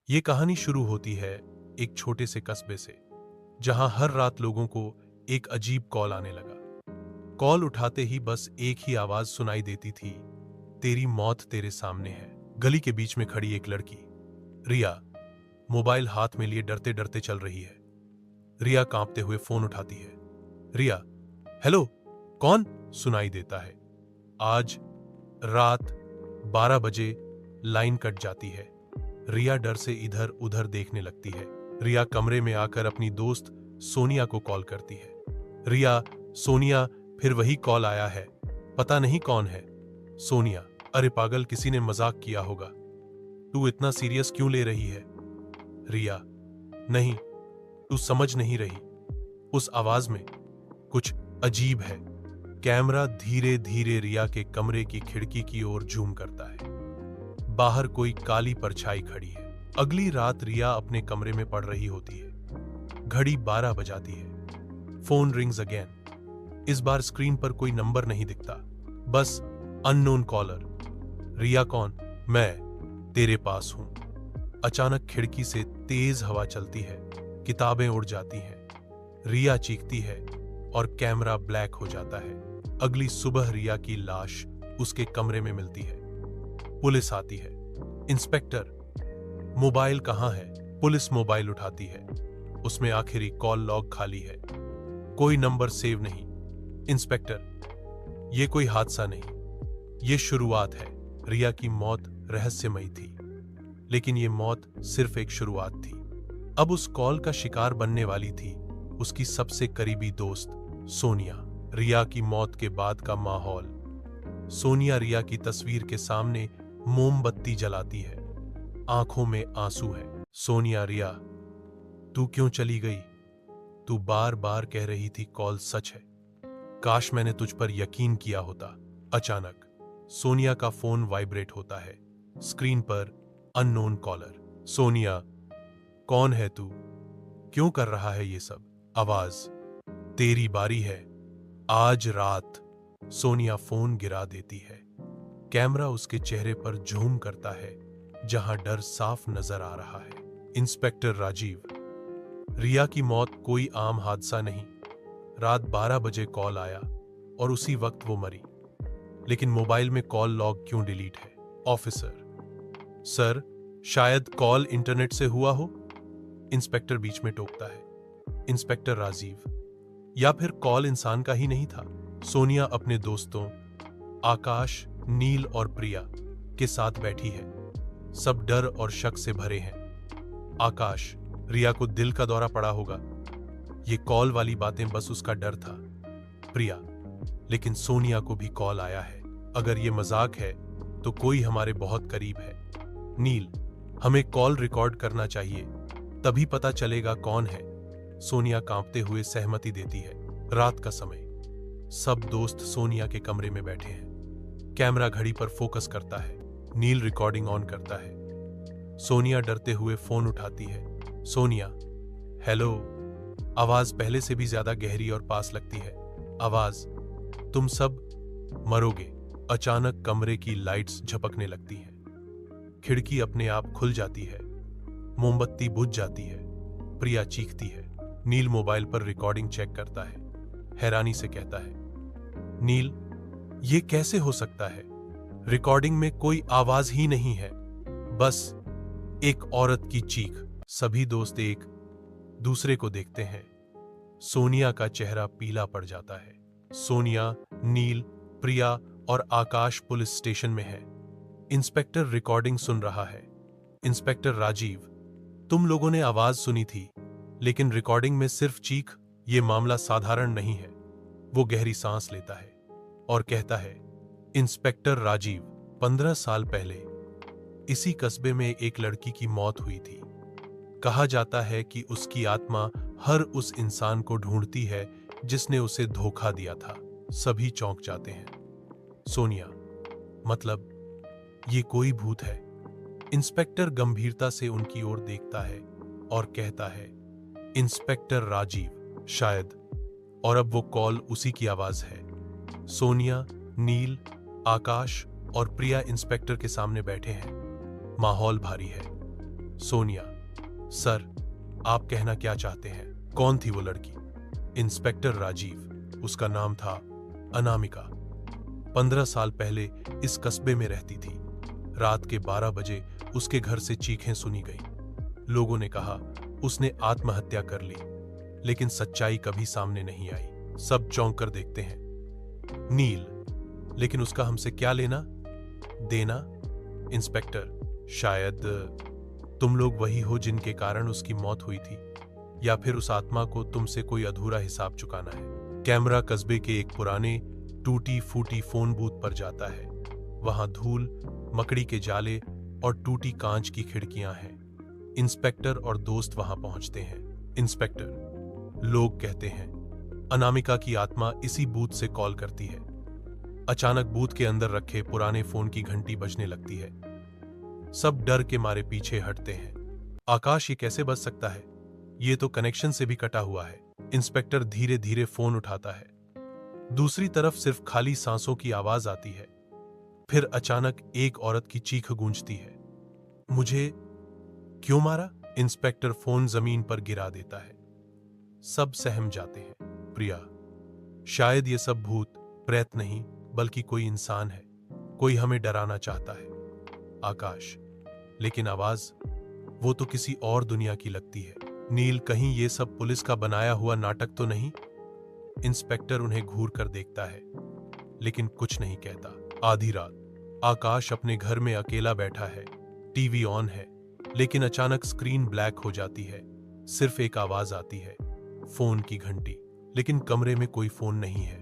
ये कहानी शुरू होती है एक छोटे से कस्बे से, जहां हर रात लोगों को एक अजीब कॉल आने लगा। कॉल उठाते ही बस एक ही आवाज सुनाई देती थी, तेरी मौत तेरे सामने है। गली के बीच में खड़ी एक लड़की, रिया, मोबाइल हाथ में लिए डरते डरते चल रही है। रिया कांपते हुए फोन उठाती है। रिया, हेलो, कौन? सुनाई देता है। आज रात 12 बजे। लाइन कट जाती है। रिया डर से इधर उधर देखने लगती है। रिया कमरे में आकर अपनी दोस्त सोनिया को कॉल करती है। रिया, सोनिया, फिर वही कॉल आया है, पता नहीं कौन है। सोनिया, अरे पागल, किसी ने मजाक किया होगा, तू इतना सीरियस क्यों ले रही है? रिया, नहीं, तू समझ नहीं रही, उस आवाज में कुछ अजीब है। कैमरा धीरे धीरे रिया के कमरे की खिड़की की ओर जूम करता है। बाहर कोई काली परछाई खड़ी है। अगली रात रिया अपने कमरे में पड़ रही होती है। घड़ी 12 बजाती है। Phone rings again. इस बार स्क्रीन पर कोई नंबर नहीं दिखता, बस अननोन कॉलर। रिया, कौन? मैं तेरे पास हूं। अचानक खिड़की से तेज हवा चलती है, किताबें उड़ जाती हैं। रिया चीखती है और कैमरा ब्लैक हो जाता है। अगली सुबह रिया की लाश उसके कमरे में मिलती है। पुलिस आती है। इंस्पेक्टर, मोबाइल कहां है? पुलिस मोबाइल उठाती है। उसमें आखिरी कॉल लॉग खाली है, कोई नंबर सेव नहीं। इंस्पेक्टर, ये कोई हादसा नहीं, ये शुरुआत है। रिया की मौत रहस्यमयी थी, लेकिन ये मौत सिर्फ एक शुरुआत थी। अब उस कॉल का शिकार बनने वाली थी उसकी सबसे करीबी दोस्त सोनिया। रिया की मौत के बाद का माहौल। सोनिया रिया की तस्वीर के सामने मोमबत्ती जलाती है, आंखों में आंसू है। सोनिया, रिया, तू क्यों चली गई? तू बार बार कह रही थी कॉल सच है, काश मैंने तुझ पर यकीन किया होता। अचानक सोनिया का फोन वाइब्रेट होता है। स्क्रीन पर अननोन कॉलर। सोनिया, कौन है तू? क्यों कर रहा है ये सब? आवाज, तेरी बारी है, आज रात। सोनिया फोन गिरा देती है। कैमरा उसके चेहरे पर झूम करता है, जहां डर साफ नजर आ रहा है। इंस्पेक्टर राजीव, रिया की मौत कोई आम हादसा नहीं। रात 12 बजे कॉल आया और उसी वक्त वो मरी, लेकिन मोबाइल में कॉल लॉग क्यों डिलीट है? ऑफिसर, सर, शायद कॉल इंटरनेट से हुआ हो। इंस्पेक्टर बीच में टोकता है। इंस्पेक्टर राजीव, या फिर कॉल इंसान का ही नहीं था। सोनिया अपने दोस्तों आकाश, नील और प्रिया के साथ बैठी है। सब डर और शक से भरे हैं। आकाश, रिया को दिल का दौरा पड़ा होगा, ये कॉल वाली बातें बस उसका डर था। प्रिया, लेकिन सोनिया को भी कॉल आया है, अगर ये मजाक है तो कोई हमारे बहुत करीब है। नील, हमें कॉल रिकॉर्ड करना चाहिए, तभी पता चलेगा कौन है। सोनिया कांपते हुए सहमति देती है। रात का समय। सब दोस्त सोनिया के कमरे में बैठे हैं। कैमरा घड़ी पर फोकस करता है। नील रिकॉर्डिंग ऑन करता है। सोनिया डरते हुए फोन उठाती है। सोनिया, हेलो। आवाज पहले से भी ज्यादा गहरी और पास लगती है। आवाज, तुम सब मरोगे। अचानक कमरे की लाइट्स झपकने लगती हैं। खिड़की अपने आप खुल जाती है। मोमबत्ती बुझ जाती है। प्रिया चीखती है। नील मोबाइल पर रिकॉर्डिंग चेक करता है। हैरानी से कहता है, नील, ये कैसे हो सकता है? रिकॉर्डिंग में कोई आवाज ही नहीं है, बस एक औरत की चीख। सभी दोस्त एक दूसरे को देखते हैं। सोनिया का चेहरा पीला पड़ जाता है। सोनिया, नील, प्रिया और आकाश पुलिस स्टेशन में है। इंस्पेक्टर रिकॉर्डिंग सुन रहा है। इंस्पेक्टर राजीव, तुम लोगों ने आवाज सुनी थी, लेकिन रिकॉर्डिंग में सिर्फ चीख, ये मामला साधारण नहीं है। वो गहरी सांस लेता है और कहता है, इंस्पेक्टर राजीव, 15 साल पहले इसी कस्बे में एक लड़की की मौत हुई थी। कहा जाता है कि उसकी आत्मा हर उस इंसान को ढूंढती है जिसने उसे धोखा दिया था। सभी चौंक जाते हैं। सोनिया, मतलब ये कोई भूत है? इंस्पेक्टर गंभीरता से उनकी ओर देखता है और कहता है, इंस्पेक्टर राजीव, शायद। और अब वो कॉल उसी की आवाज है। सोनिया, नील, आकाश और प्रिया इंस्पेक्टर के सामने बैठे हैं। माहौल भारी है। सोनिया, सर, आप कहना क्या चाहते हैं? कौन थी वो लड़की? इंस्पेक्टर राजीव, उसका नाम था अनामिका। 15 साल पहले इस कस्बे में रहती थी। रात के 12 बजे उसके घर से चीखें सुनी गई। लोगों ने कहा उसने आत्महत्या कर ली, लेकिन सच्चाई कभी सामने नहीं आई। सब चौंक कर देखते हैं। नील, लेकिन उसका हमसे क्या लेना देना? इंस्पेक्टर, शायद तुम लोग वही हो जिनके कारण उसकी मौत हुई थी, या फिर उस आत्मा को तुमसे कोई अधूरा हिसाब चुकाना है। कैमरा कस्बे के एक पुराने टूटी फूटी फोन बूथ पर जाता है। वहां धूल, मकड़ी के जाले और टूटी कांच की खिड़कियां हैं। इंस्पेक्टर और दोस्त वहां पहुंचते हैं। इंस्पेक्टर, लोग कहते हैं अनामिका की आत्मा इसी बूथ से कॉल करती है। अचानक बूथ के अंदर रखे पुराने फोन की घंटी बजने लगती है। सब डर के मारे पीछे हटते हैं। आकाश, ये कैसे बच सकता है? ये तो कनेक्शन से भी कटा हुआ है। इंस्पेक्टर धीरे धीरे फोन उठाता है। दूसरी तरफ सिर्फ खाली सांसों की आवाज आती है। फिर अचानक एक औरत की चीख गूंजती है, मुझे क्यों मारा? इंस्पेक्टर फोन जमीन पर गिरा देता है। सब सहम जाते हैं। प्रिया, शायद ये सब भूत प्रेत नहीं, बल्कि कोई इंसान है। कोई हमें डराना चाहता है। आकाश, लेकिन आवाज, वो तो किसी और दुनिया की लगती है। नील, कहीं ये सब पुलिस का बनाया हुआ नाटक तो नहीं? इंस्पेक्टर उन्हें घूर कर देखता है, लेकिन कुछ नहीं कहता। आधी रात आकाश अपने घर में अकेला बैठा है। टीवी ऑन है, लेकिन अचानक स्क्रीन ब्लैक हो जाती है। सिर्फ एक आवाज आती है, फोन की घंटी। लेकिन कमरे में कोई फोन नहीं है।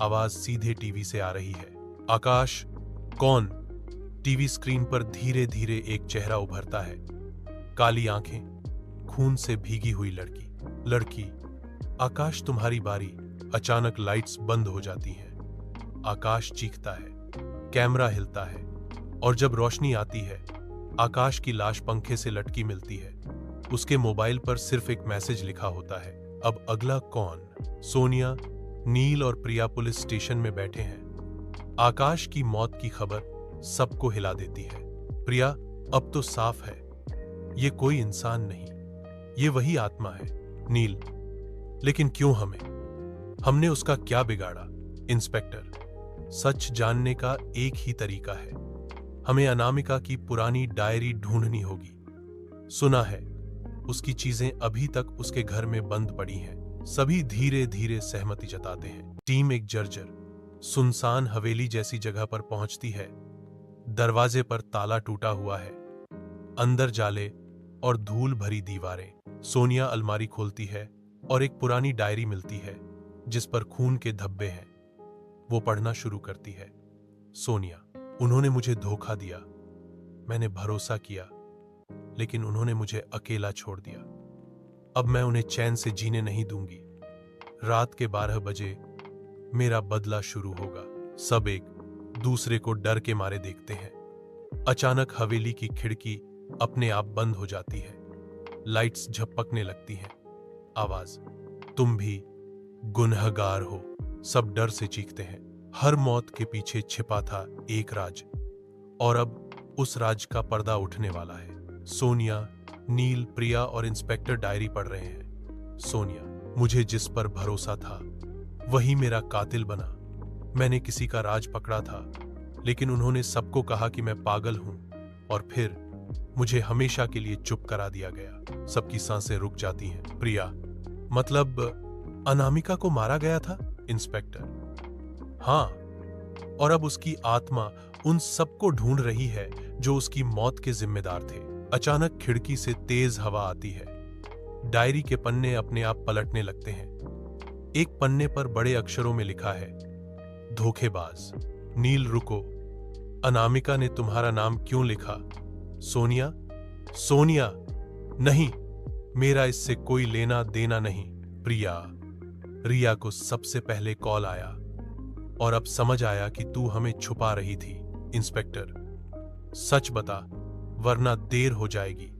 आवाज सीधे टीवी से आ रही है। आकाश, कौन? टीवी स्क्रीन पर धीरे धीरे एक चेहरा उभरता है। काली आंखें, खून से भीगी हुई लड़की। आकाश, तुम्हारी बारी। अचानक लाइट्स बंद हो जाती हैं। आकाश चीखता है। कैमरा हिलता है, और जब रोशनी आती है, आकाश की लाश पंखे से लटकी मिलती है। उसके मोबाइल पर सिर्फ एक मैसेज लिखा होता है, अब अगला कौन? सोनिया, नील और प्रिया पुलिस स्टेशन में बैठे हैं। आकाश की मौत की खबर सबको हिला देती है। प्रिया, अब तो साफ है, ये कोई इंसान नहीं, ये वही आत्मा है। नील, लेकिन क्यों हमें? हमने उसका क्या बिगाड़ा? इंस्पेक्टर, सच जानने का एक ही तरीका है। हमें अनामिका की पुरानी डायरी ढूंढनी होगी। सुना है उसकी चीजें अभी तक उसके घर में बंद पड़ी हैं। सभी धीरे धीरे सहमति जताते हैं। टीम एक जर्जर, सुनसान हवेली जैसी जगह पर पहुंचती है। दरवाजे पर ताला टूटा हुआ है। अंदर जाले और धूल भरी दीवारें। सोनिया अलमारी खोलती है और एक पुरानी डायरी मिलती है जिस पर खून के धब्बे हैं। वो पढ़ना शुरू करती है। सोनिया, उन्होंने मुझे धोखा दिया। मैंने भरोसा किया, लेकिन उन्होंने मुझे अकेला छोड़ दिया। अब मैं उन्हें चैन से जीने नहीं दूंगी। रात के 12 बजे मेरा बदला शुरू होगा। सब एक दूसरे को डर के मारे देखते हैं। अचानक हवेली की खिड़की अपने आप बंद हो जाती है। लाइट्स झपकने लगती हैं। आवाज, तुम भी गुनहगार हो। सब डर से चीखते हैं। हर मौत के पीछे छिपा था एक राज, और अब उस राज का पर्दा उठने वाला है। सोनिया, नील, प्रिया और इंस्पेक्टर डायरी पढ़ रहे हैं। सोनिया, मुझे जिस पर भरोसा था वही मेरा कातिल बना। मैंने किसी का राज पकड़ा था, लेकिन उन्होंने सबको कहा कि मैं पागल हूं, और फिर मुझे हमेशा के लिए चुप करा दिया गया। सबकी सांसें रुक जाती हैं। प्रिया, मतलब अनामिका को मारा गया था? इंस्पेक्टर, हाँ, और अब उसकी आत्मा उन सबको ढूंढ रही है जो उसकी मौत के जिम्मेदार थे। अचानक खिड़की से तेज हवा आती है। डायरी के पन्ने अपने आप पलटने लगते हैं। एक पन्ने पर बड़े अक्षरों में लिखा है, धोखेबाज। नील, रुको, अनामिका ने तुम्हारा नाम क्यों लिखा? सोनिया, सोनिया, नहीं, मेरा इससे कोई लेना देना नहीं। प्रिया, रिया को सबसे पहले कॉल आया, और अब समझ आया कि तू हमें छुपा रही थी। इंस्पेक्टर, सच बता, वरना देर हो जाएगी।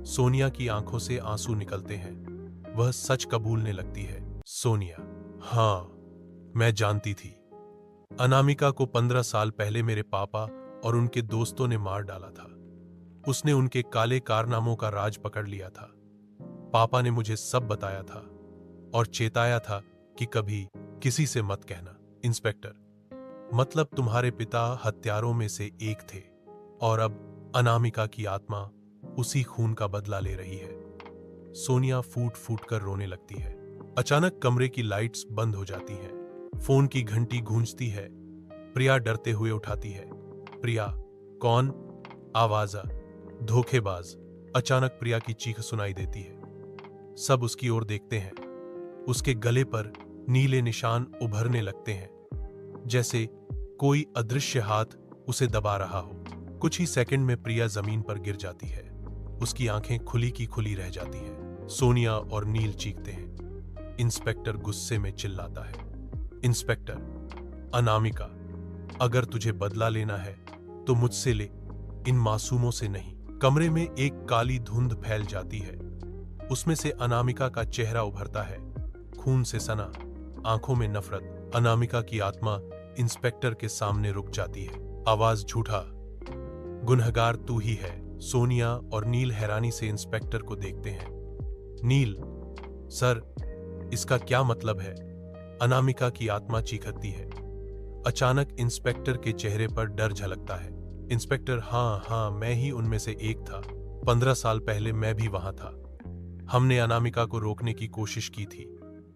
सोनिया की आंखों से आंसू निकलते हैं। वह सच कबूलने लगती है। सोनिया, हाँ, मैं जानती थी। अनामिका को 15 साल पहले मेरे पापा और उनके दोस्तों ने मार डाला था। उसने उनके काले कारनामों का राज पकड़ लिया था। पापा ने मुझे सब बताया था और चेताया था कि कभी किसी से मत कहना। इंस्पेक्टर, मतलब तुम्हारे पिता हत्यारों में से एक थे और अब अनामिका की आत्मा उसी खून का बदला ले रही है। सोनिया फूट फूट कर रोने लगती है। अचानक कमरे की लाइट्स बंद हो जाती हैं। फोन की घंटी गूंजती है। प्रिया डरते हुए उठाती है। प्रिया, कौन? आवाज धोखेबाज। अचानक प्रिया की चीख सुनाई देती है। सब उसकी ओर देखते हैं। उसके गले पर नीले निशान उभरने लगते हैं, जैसे कोई अदृश्य हाथ उसे दबा रहा हो। कुछ ही सेकंड में प्रिया जमीन पर गिर जाती है। उसकी आंखें खुली की खुली रह जाती हैं। सोनिया और नील चीखते हैं। इंस्पेक्टर गुस्से में चिल्लाता है, इंस्पेक्टर, अनामिका, अगर तुझे बदला लेना है तो मुझसे ले, इन मासूमों से नहीं। कमरे में एक काली धुंध फैल जाती है। उसमें से अनामिका का चेहरा उभरता है, खून से सना, आंखों में नफरत। अनामिका की आत्मा इंस्पेक्टर के सामने रुक जाती है। आवाज झूठा, गुनहगार तू ही है। सोनिया और नील हैरानी से इंस्पेक्टर को देखते हैं। नील, सर, इसका क्या मतलब है? अनामिका की आत्मा चीखती है। अचानक इंस्पेक्टर के चेहरे पर डर झलकता है। इंस्पेक्टर, हाँ, मैं ही उनमें से एक था। 15 साल पहले मैं भी वहां था। हमने अनामिका को रोकने की कोशिश की थी,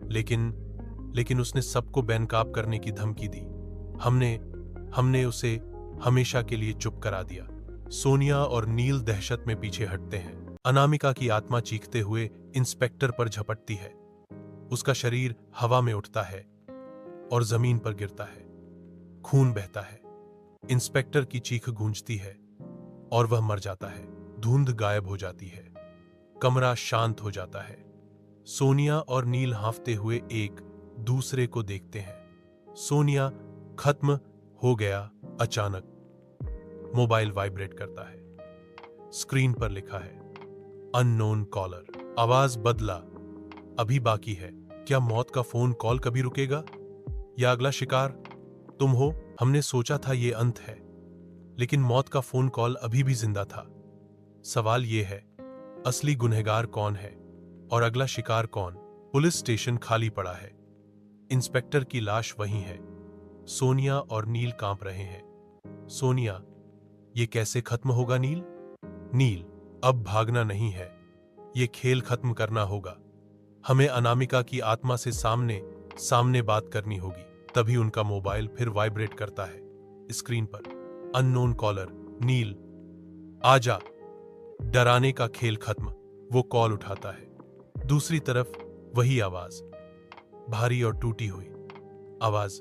लेकिन उसने सबको बेनकाब करने की धमकी दी। हमने उसे हमेशा के लिए चुप करा दिया। सोनिया और नील दहशत में पीछे हटते हैं। अनामिका की आत्मा चीखते हुए इंस्पेक्टर पर झपटती है। उसका शरीर हवा में उठता है और जमीन पर गिरता है। खून बहता है। इंस्पेक्टर की चीख गूंजती है और वह मर जाता है। धुंध गायब हो जाती है। कमरा शांत हो जाता है। सोनिया और नील हांफते हुए एक दूसरे को देखते हैं। सोनिया, खत्म हो गया। अचानक मोबाइल वाइब्रेट करता है। स्क्रीन पर लिखा है, अननोन कॉलर। आवाज बदला, अभी बाकी है। क्या मौत का फोन कॉल कभी रुकेगा? या अगला शिकार तुम हो? हमने सोचा था ये अंत है, लेकिन मौत का फोन कॉल अभी भी जिंदा था। सवाल ये है, असली गुनहगार कौन है और अगला शिकार कौन? पुलिस स्टेशन खाली पड़ा है। इंस्पेक्टर की लाश वहीं है। सोनिया और नील कांप रहे हैं। सोनिया, ये कैसे खत्म होगा? नील, अब भागना नहीं है, ये खेल खत्म करना होगा। हमें अनामिका की आत्मा से सामने बात करनी होगी। तभी उनका मोबाइल फिर वाइब्रेट करता है। स्क्रीन पर अननोन कॉलर। नील, आजा, डराने का खेल खत्म। वो कॉल उठाता है। दूसरी तरफ वही आवाज, भारी और टूटी हुई आवाज,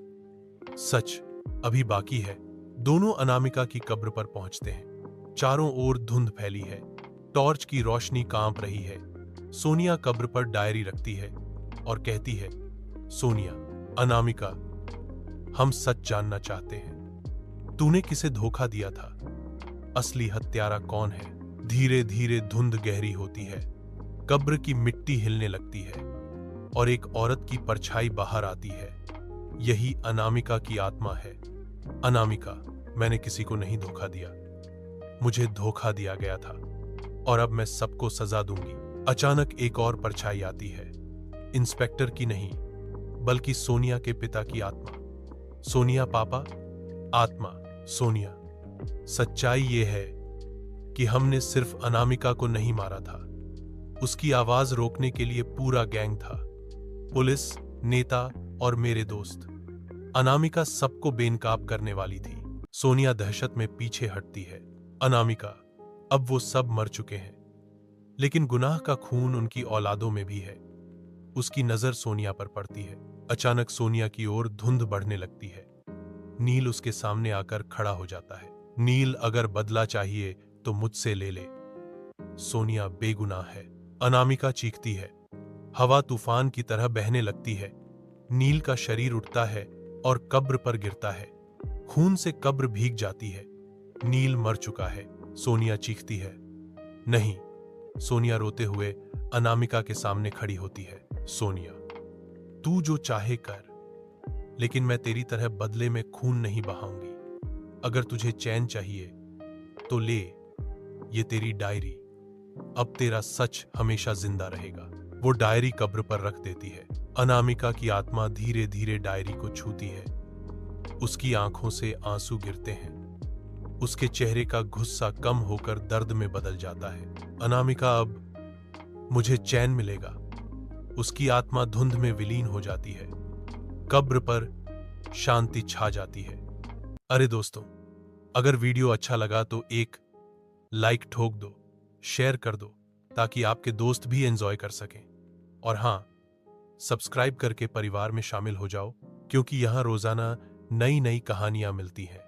सच अभी बाकी है। दोनों अनामिका की कब्र पर पहुंचते हैं। चारों ओर धुंध फैली है। टॉर्च की रोशनी कांप रही है। सोनिया कब्र पर डायरी रखती है और कहती है, सोनिया, अनामिका, हम सच जानना चाहते हैं। तूने किसे धोखा दिया था? असली हत्यारा कौन है? धीरे धीरे धुंध गहरी होती है। कब्र की मिट्टी हिलने लगती है और एक औरत की परछाई बाहर आती है। यही अनामिका की आत्मा है। अनामिका, मैंने किसी को नहीं धोखा दिया, मुझे धोखा दिया गया था और अब मैं सबको सजा दूंगी। अचानक एक और परछाई आती है। इंस्पेक्टर की नहीं, बल्कि सोनिया के पिता की आत्मा। सोनिया पापा, आत्मा, सोनिया, सच्चाई ये है कि हमने सिर्फ अनामिका को नहीं मारा था, उसकी आवाज रोकने के लिए पूरा गैंग था। पुलिस, नेता और मेरे दोस्त। अनामिका सबको बेनकाब करने वाली थी। सोनिया दहशत में पीछे हटती है। अनामिका, अब वो सब मर चुके हैं, लेकिन गुनाह का खून उनकी औलादों में भी है। उसकी नजर सोनिया पर पड़ती है। अचानक सोनिया की ओर धुंध बढ़ने लगती है। नील उसके सामने आकर खड़ा हो जाता है। नील, अगर बदला चाहिए तो मुझसे ले ले। सोनिया बेगुनाह है। अनामिका चीखती है। हवा तूफान की तरह बहने लगती है। नील का शरीर उठता है और कब्र पर गिरता है। खून से कब्र भीग जाती है। नील मर चुका है। सोनिया चीखती है। नहीं। सोनिया रोते हुए अनामिका के सामने खड़ी होती है। सोनिया, तू जो चाहे कर, लेकिन मैं तेरी तरह बदले में खून नहीं बहाऊंगी। अगर तुझे चैन चाहिए तो ले, ये तेरी डायरी, अब तेरा सच हमेशा जिंदा रहेगा। वो डायरी कब्र पर रख देती है। अनामिका की आत्मा धीरे धीरे डायरी को छूती है। उसकी आंखों से आंसू गिरते हैं। उसके चेहरे का गुस्सा कम होकर दर्द में बदल जाता है। अनामिका, अब मुझे चैन मिलेगा। उसकी आत्मा धुंध में विलीन हो जाती है। कब्र पर शांति छा जाती है। अरे दोस्तों, अगर वीडियो अच्छा लगा तो एक लाइक ठोक दो, शेयर कर दो, ताकि आपके दोस्त भी एंजॉय कर सकें। और हाँ, सब्सक्राइब करके परिवार में शामिल हो जाओ, क्योंकि यहाँ रोजाना नई नई कहानियां मिलती हैं।